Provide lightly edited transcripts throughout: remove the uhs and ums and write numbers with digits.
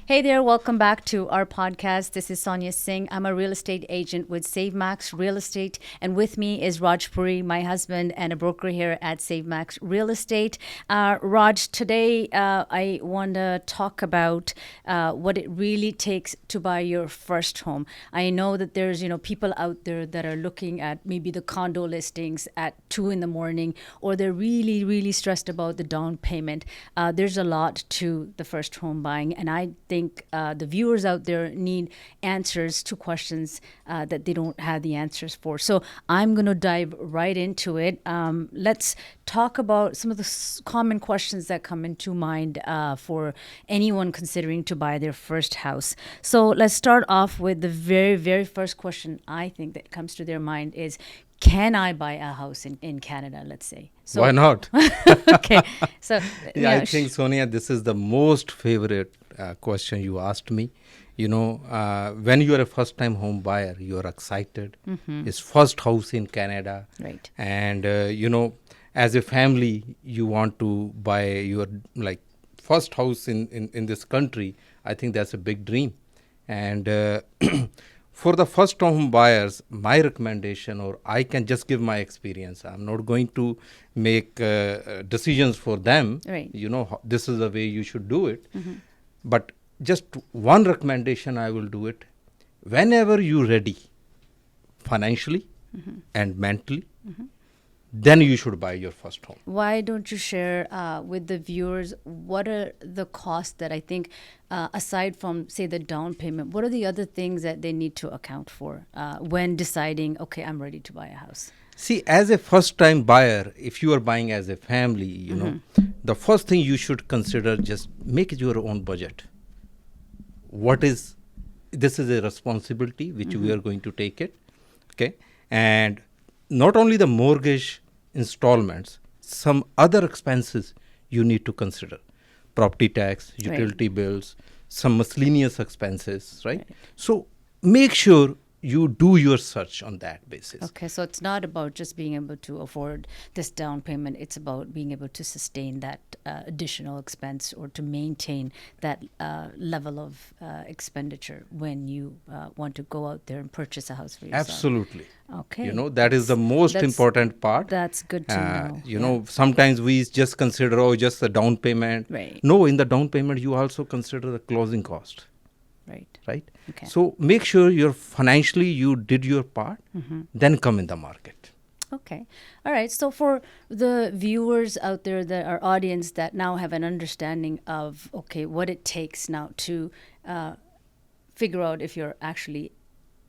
Hey there, welcome back to our podcast. This is Sonia Singh. I'm a real estate agent with SaveMax Real Estate, and with me is Raj Puri, my husband, and a broker here at SaveMax Real Estate. Raj, today I want to talk about what it really takes to buy your first home. I know that there's people out there that are looking at maybe the condo listings at 2 in the morning, or they're really stressed about the down payment. There's a lot to the first home buying, and I think the viewers out there need answers to questions that they don't have the answers for. So I'm going to dive right into it. Let's talk about some of the common questions that come into mind for anyone considering to buy their first house. So let's start off with the very first question I think that comes to their mind is, can I buy a house in Canada, let's say? So, why not? okay. So, I think, Sonia, this is the most favorite question you asked me. When you are a first-time home buyer, you are excited. It's first house in Canada. Right. And, as a family, you want to buy your first house in this country. I think that's a big dream. And for the first home buyers, my recommendation, or I can just give my experience. I'm not going to make decisions for them. Right. This is the way you should do it. But just one recommendation I will do it. Whenever you're ready, financially and mentally, then you should buy your first home. Why don't you share with the viewers what are the costs that I think, aside from, say, the down payment, what are the other things that they need to account for when deciding, okay, I'm ready to buy a house? See, as a first-time buyer, if you are buying as a family, the first thing you should consider, just make it your own budget. This is a responsibility which we are going to take it, okay? And not only the mortgage installments, some other expenses you need to consider. Property tax, utility bills, some miscellaneous expenses, right? So make sure you do your search on that basis. Okay, so it's not about just being able to afford this down payment. It's about being able to sustain that additional expense or to maintain that level of expenditure when you want to go out there and purchase a house for yourself. Absolutely. Okay. That is the most important part. That's good to know. Sometimes we just consider, just the down payment. Right. No, in the down payment, you also consider the closing cost. Right? Okay. So make sure financially you did your part, then come in the market. Okay. All right. So for the viewers out there, our audience that now have an understanding of, okay, what it takes now to figure out if you're actually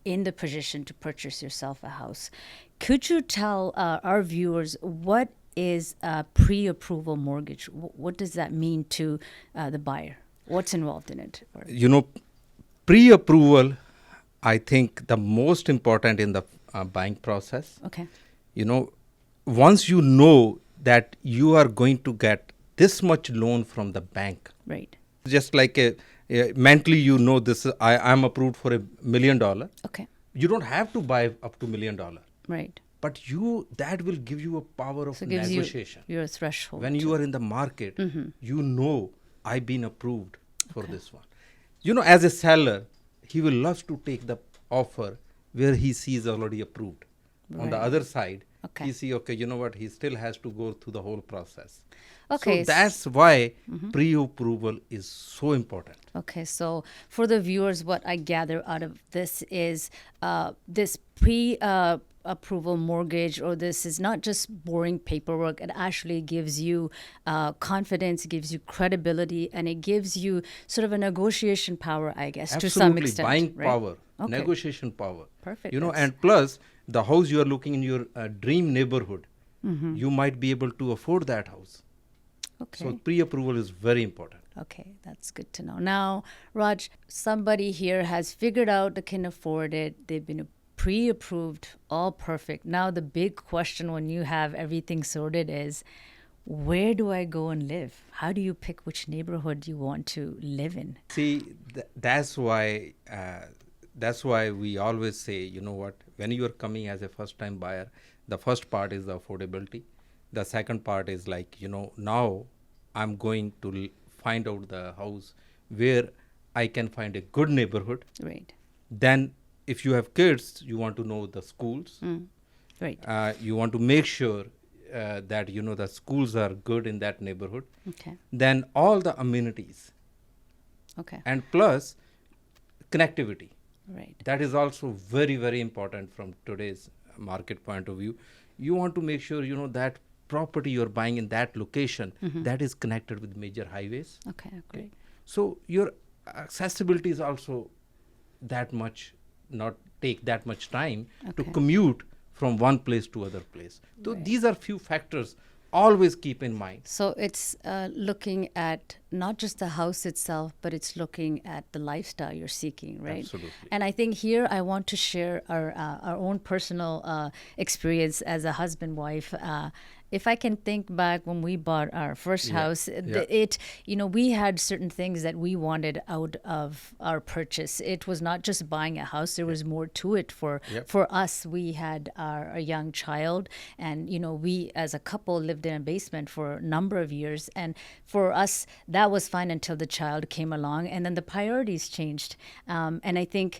in the position to purchase yourself a house, could you tell our viewers what is a pre-approval mortgage? What does that mean to the buyer? What's involved in it? Pre-approval, I think the most important in the buying process. Okay. Once you know that you are going to get this much loan from the bank. Right. Just like mentally, I'm approved for $1 million. Okay. You don't have to buy up to $1 million. Right. But that will give you a power of negotiation. Your threshold. When you are in the market, I've been approved for this one. As a seller, he will love to take the offer where he sees already approved. Right. On the other side, he see, he still has to go through the whole process. Okay. So that's why pre-approval is so important. Okay, so for the viewers, what I gather out of this is this pre-approval mortgage, or this is not just boring paperwork. It actually gives you confidence, it gives you credibility, and it gives you sort of a negotiation power, I guess, Absolutely. To some extent. Buying power, negotiation power. Perfect. And plus, the house you are looking in your dream neighborhood, you might be able to afford that house. Okay. So pre-approval is very important. Okay, that's good to know. Now, Raj, somebody here has figured out they can afford it. They've been pre-approved, all perfect. Now, the big question when you have everything sorted is, where do I go and live? How do you pick which neighborhood you want to live in? See, that's why we always say, when you are coming as a first-time buyer, the first part is the affordability. The second part is now I'm going to find out the house where I can find a good neighborhood. Right. Then if you have kids, you want to know the schools. Right. You want to make sure that the schools are good in that neighborhood. Okay. Then all the amenities Okay. and plus connectivity. Right. That is also very, very important from today's market point of view. You want to make sure that property you're buying in that location that is connected with major highways. Okay. Great. So your accessibility is also that much, not take that much time to Okay. commute from one place to other place. So Right. these are few factors always keep in mind. So it's looking at not just the house itself, but it's looking at the lifestyle you're seeking, right? Absolutely. And I think here I want to share our own personal experience as a husband-wife. If I can think back when we bought our first house, we had certain things that we wanted out of our purchase. It was not just buying a house; there was more to it. For us, we had a young child, and we as a couple lived in a basement for a number of years, and for us that was fine until the child came along, and then the priorities changed, and I think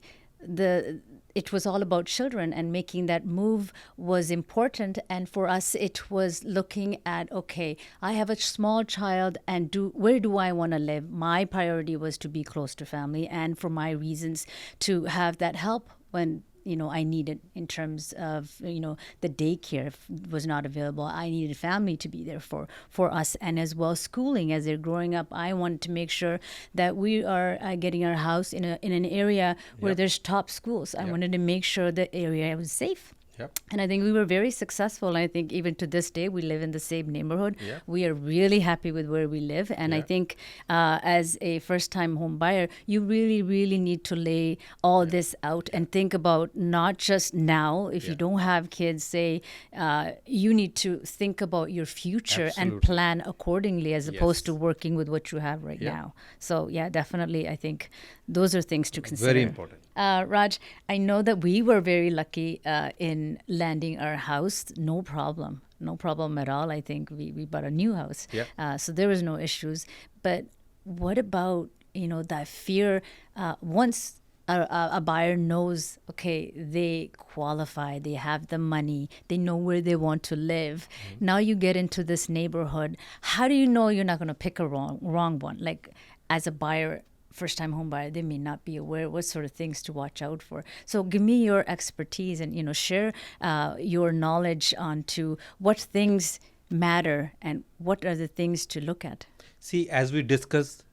it was all about children, and making that move was important. And for us, it was looking at, okay, I have a small child, and where do I want to live? My priority was to be close to family, and for my reasons to have that help when I needed, in terms of the daycare was not available. I needed family to be there for us, and as well schooling as they're growing up. I wanted to make sure that we are getting our house in an area where there's top schools. I wanted to make sure the area was safe. Yep. And I think we were very successful. I think even to this day, we live in the same neighborhood. Yep. We are really happy with where we live. And I think as a first-time home buyer, you really, really need to lay all this out and think about not just now. If you don't have kids, say, you need to think about your future and plan accordingly, as opposed to working with what you have right now. So, definitely, I think those are things to consider. Very important. Raj, I know that we were very lucky in landing our house. No problem at all. I think we bought a new house. So there was no issues. But what about, that fear once a buyer knows, okay, they qualify, they have the money, they know where they want to live. Now you get into this neighborhood. How do you know you're not going to pick a wrong one? Like, as a buyer, first-time home buyer, they may not be aware what sort of things to watch out for. So give me your expertise and share your knowledge on to what things matter and what are the things to look at. See, as we discussed,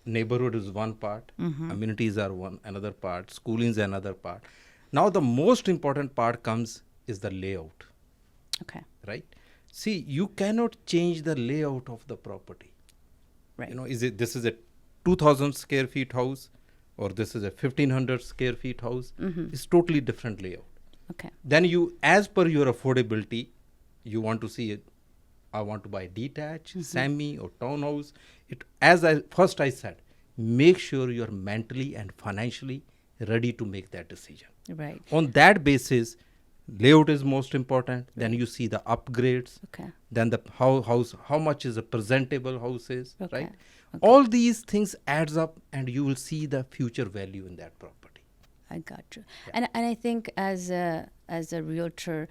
neighborhood is one part, amenities are another part, schooling is another part. Now the most important part is the layout. Okay. Right? See, you cannot change the layout of the property. Right. This is a 2,000 square feet house, or this is a 1,500 square feet house. It's totally different layout. Okay. Then as per your affordability, you want to see it. I want to buy detached, semi, or townhouse. As I said, make sure you're mentally and financially ready to make that decision. Right. On that basis, layout is most important. Then you see the upgrades. Okay. Then the how much is a presentable house is, Okay. right? Okay. All these things adds up, and you will see the future value in that property. I got you. And I think as a realtor,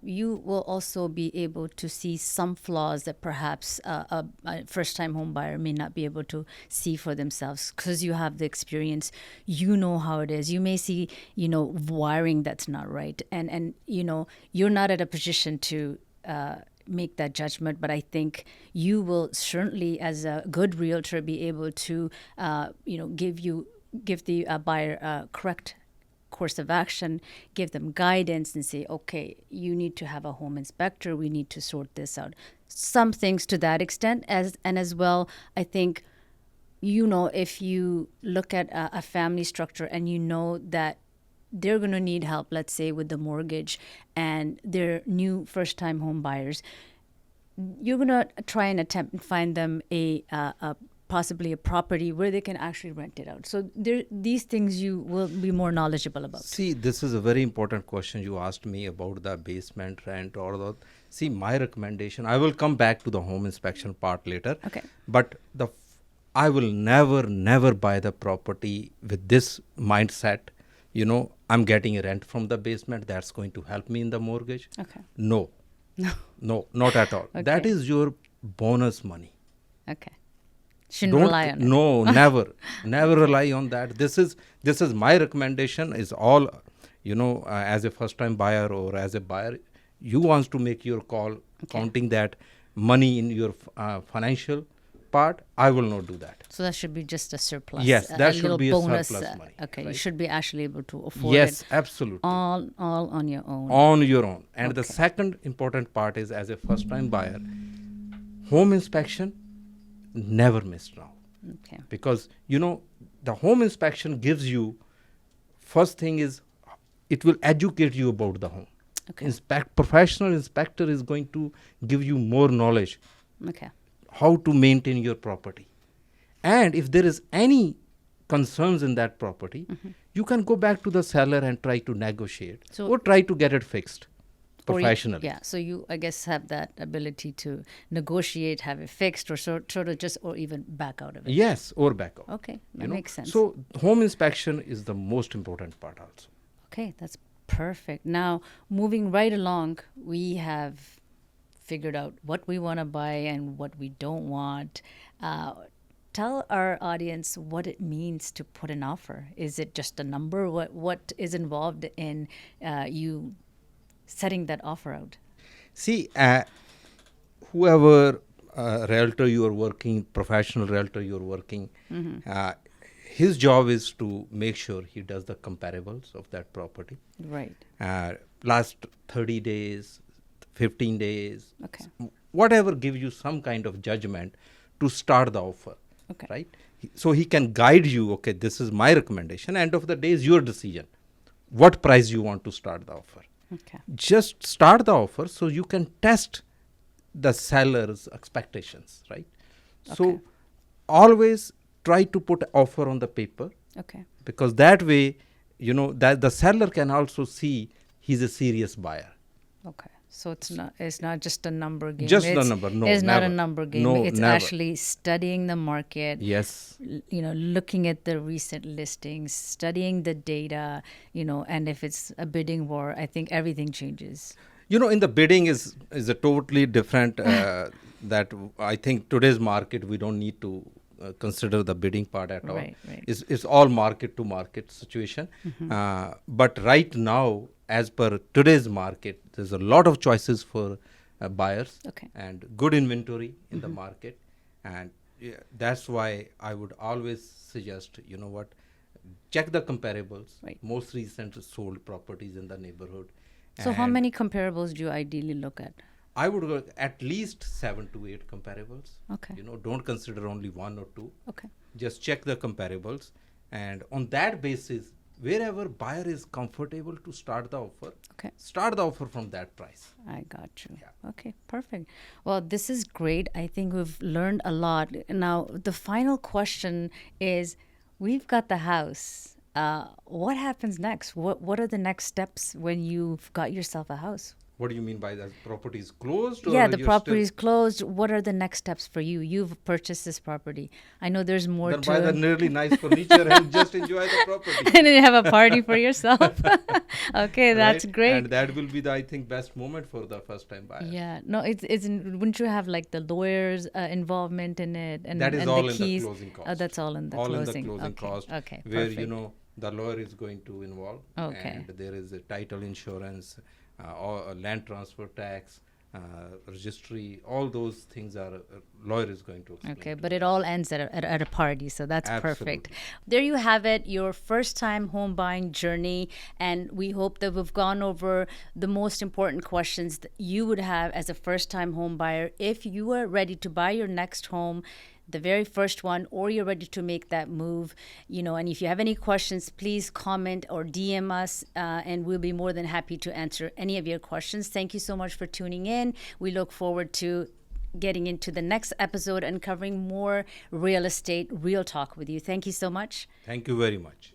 you will also be able to see some flaws that perhaps a first-time home buyer may not be able to see for themselves, because you have the experience. You know how it is. You may see, wiring that's not right, and you're not at a position to make that judgment, but I think you will certainly, as a good realtor, be able to give the buyer a correct course of action, give them guidance, and say, okay, you need to have a home inspector, we need to sort this out. Some things to that extent. As well, I think, if you look at a family structure and you know that they're going to need help, let's say with the mortgage, and they're new first-time home buyers, you're going to try and attempt and find them possibly a property where they can actually rent it out. So these things you will be more knowledgeable about. See, this is a very important question you asked me about the basement rent or that. See, my recommendation, I will come back to the home inspection part later. Okay. But I will never buy the property with this mindset. I'm getting a rent from the basement. That's going to help me in the mortgage. Okay. No, no, not at all. That Okay. is your bonus money. Okay. Shouldn't rely on it. No, never rely on that. This is my recommendation. Is all, as a first time buyer or as a buyer, you want to make your call, counting that money in your financial part. I will not do that. So that should be just a surplus. Yes, that a should little be a bonus. surplus money, Okay, you right? should be actually able to afford Yes, it absolutely. all on your own. On your own. And the Okay. second important part is, as a first time buyer, home inspection, never miss now. Okay. Because the home inspection gives you, first thing is, it will educate you about the home. Okay. Professional inspector is going to give you more knowledge Okay. how to maintain your property. And if there is any concerns in that property, you can go back to the seller and try to negotiate So- or try to get it fixed Or you- professionally. yeah. So you, I guess, have that ability to negotiate, have it fixed, or sort of just, or even back out of it. Yes, or back out. Okay, that makes sense. So home inspection is the most important part also. Okay, that's perfect. Now, moving right along, we have figured out what we want to buy and what we don't want. Tell our audience what it means to put an offer. Is it just a number? What is involved in you setting that offer out? See, whoever realtor you are working, professional realtor you are working, his job is to make sure he does the comparables of that property. Right. Last 30 days, 15 days, Okay. whatever gives you some kind of judgment to start the offer. Okay. Right? So he can guide you, okay, this is my recommendation. End of the day is your decision. What price you want to start the offer. Okay. Just start the offer so you can test the seller's expectations, right? So Okay. always try to put offer on the paper, Okay. because that way, that the seller can also see he's a serious buyer. Okay. So it's not just a number game. Just the It's- number. No, it's not a never. number game. No, It's never. actually studying the market. Yes. Looking at the recent listings, studying the data, and if it's a bidding war, I think everything changes. In the bidding is a totally different, that I think today's market, we don't need to consider the bidding part at all. Right, right. It's all market to market situation. But right now, as per today's market, there's a lot of choices for buyers. Okay. And good inventory in the market. And that's why I would always suggest, check the comparables, Right. most recent sold properties in the neighborhood. So how And many comparables do you ideally look at? I would go at least 7 to 8 comparables. Okay. Don't consider only 1 or 2. Okay. Just check the comparables, and on that basis, wherever buyer is comfortable to start the offer, Okay. start the offer from that price. I got you. Yeah. Okay, perfect. Well, this is great. I think we've learned a lot. Now, the final question is, we've got the house. What happens next? What are the next steps when you've got yourself a house? What do you mean by that? Property is closed? Or Yeah, the you're property is still- closed. What are the next steps for you? You've purchased this property. I know there's more Then to buy the it. really nice furniture and just enjoy the property. And then you have a party for yourself. Okay, that's Right? great. And that will be the, I think, best moment for the first time buyer. Yeah, no, it's wouldn't you have like the lawyers' involvement in it and That is and all the in the keys? closing cost. Oh, that's all in the all closing. in the closing Okay, cost. okay, Where perfect. the lawyer is going to involve. Okay. And there is a title insurance, or a land transfer tax, registry. All those things are lawyer is going to explain. Okay, to but you. it all ends at a party, so that's perfect. Absolutely. There you have it, your first time home buying journey. And we hope that we've gone over the most important questions that you would have as a first time home buyer if you are ready to buy your next home, the very first one, or you're ready to make that move. And if you have any questions, please comment or DM us, and we'll be more than happy to answer any of your questions. Thank you so much for tuning in. We look forward to getting into the next episode and covering more real estate, real talk with you. Thank you so much. Thank you very much.